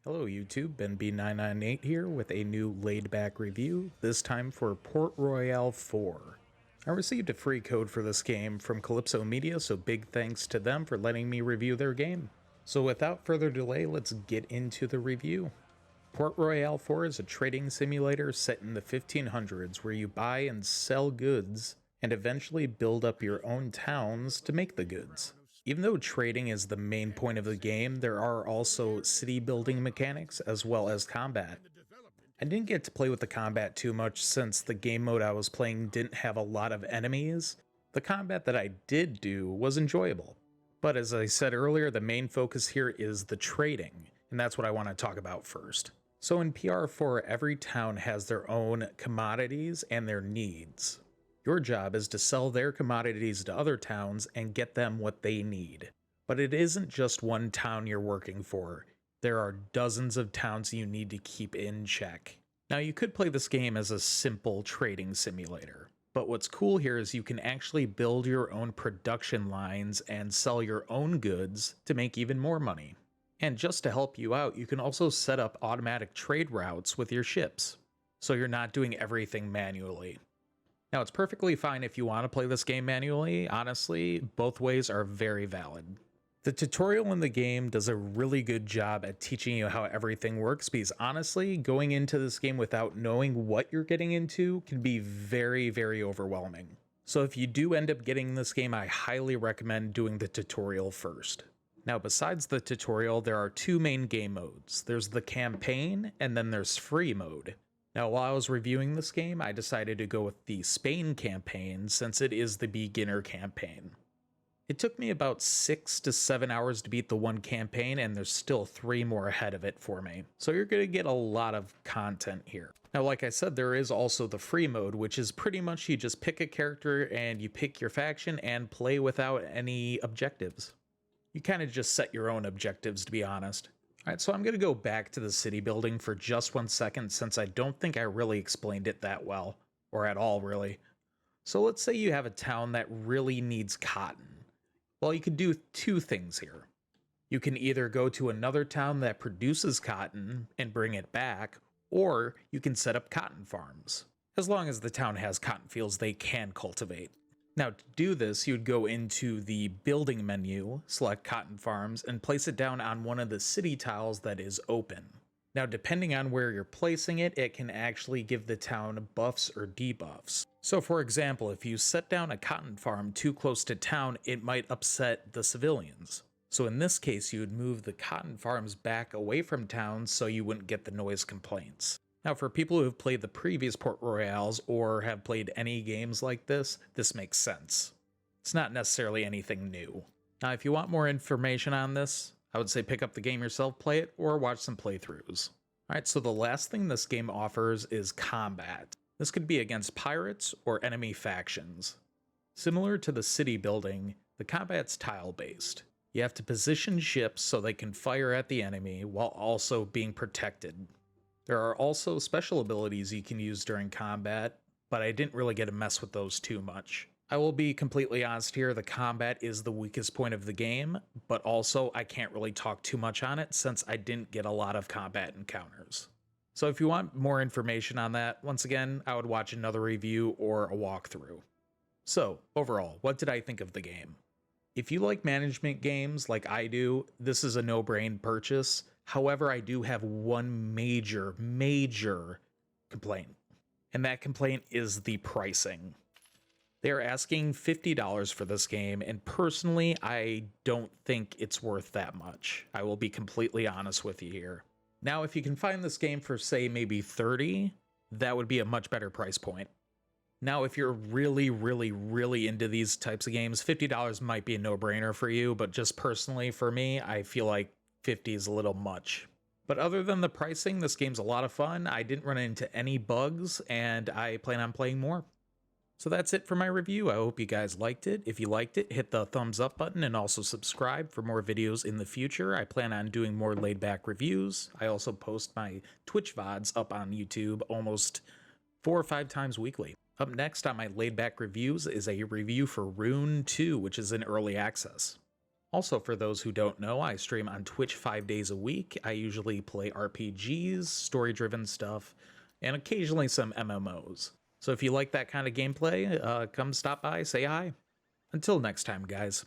Hello YouTube, Ben B998 here with a new laid-back review, this time for Port Royale 4. I received a free code for this game from Calypso Media, so big thanks to them for letting me review their game. So without further delay, let's get into the review. Port Royale 4 is a trading simulator set in the 1500s where you buy and sell goods and eventually build up your own towns to make the goods. Even though trading is the main point of the game, there are also city building mechanics as well as combat. I didn't get to play with the combat too much since the game mode I was playing didn't have a lot of enemies. The combat that I did do was enjoyable. But as I said earlier, the main focus here is the trading, and that's what I want to talk about first. So in PR4, every town has their own commodities and their needs. Your job is to sell their commodities to other towns and get them what they need. But it isn't just one town you're working for. There are dozens of towns you need to keep in check. Now you could play this game as a simple trading simulator, but what's cool here is you can actually build your own production lines and sell your own goods to make even more money. And just to help you out, you can also set up automatic trade routes with your ships, so you're not doing everything manually. Now, it's perfectly fine if you want to play this game manually. Honestly, both ways are very valid. The tutorial in the game does a really good job at teaching you how everything works, because honestly, going into this game without knowing what you're getting into can be very, very overwhelming. So if you do end up getting this game, I highly recommend doing the tutorial first. Now, besides the tutorial, there are two main game modes. There's the campaign, and then there's free mode. Now, while I was reviewing this game, I decided to go with the Spain campaign since it is the beginner campaign. It took me about 6 to 7 hours to beat the one campaign, and there's still 3 more ahead of it for me. So you're going to get a lot of content here. Now, like I said, there is also the free mode, which is pretty much you just pick a character and you pick your faction and play without any objectives. You kind of just set your own objectives, to be honest. Alright, so I'm going to go back to the city building for just 1 second since I don't think I really explained it that well, or at all really. So let's say you have a town that really needs cotton. Well, you could do 2 things here. You can either go to another town that produces cotton and bring it back, or you can set up cotton farms. As long as the town has cotton fields they can cultivate. Now, to do this, you'd go into the building menu, select cotton farms, and place it down on one of the city tiles that is open. Now, depending on where you're placing it, it can actually give the town buffs or debuffs. So for example, if you set down a cotton farm too close to town, it might upset the civilians. So in this case, you would move the cotton farms back away from town so you wouldn't get the noise complaints. Now, for people who have played the previous Port Royales or have played any games like this makes sense. It's not necessarily anything new. Now, if you want more information on this, I would say pick up the game yourself, play it, or watch some playthroughs. Alright, so the last thing this game offers is combat. This could be against pirates or enemy factions. Similar to the city building, the combat's tile-based. You have to position ships so they can fire at the enemy while also being protected. There are also special abilities you can use during combat, but I didn't really get to mess with those too much. I will be completely honest here, the combat is the weakest point of the game, but also I can't really talk too much on it since I didn't get a lot of combat encounters. So if you want more information on that, once again, I would watch another review or a walkthrough. So, overall, what did I think of the game? If you like management games like I do, this is a no-brain purchase. However, I do have one major complaint, and that complaint is the pricing. They are asking $50 for this game, and personally, I don't think it's worth that much. I will be completely honest with you here. Now, if you can find this game for, say, maybe $30, that would be a much better price point. Now, if you're really into these types of games, $50 might be a no-brainer for you, but just personally for me, I feel like 50 is a little much. But other than the pricing, this game's a lot of fun. I didn't run into any bugs, and I plan on playing more. So that's it for my review. I hope you guys liked it. If you liked it, hit the thumbs up button and also subscribe for more videos in the future. I plan on doing more laid back reviews. I also post my Twitch VODs up on YouTube almost 4 or 5 times weekly. Up next on my laid back reviews is a review for Rune 2, which is in early access. Also, for those who don't know, I stream on Twitch 5 days a week. I usually play RPGs, story-driven stuff, and occasionally some MMOs. So if you like that kind of gameplay, come stop by, say hi. Until next time, guys.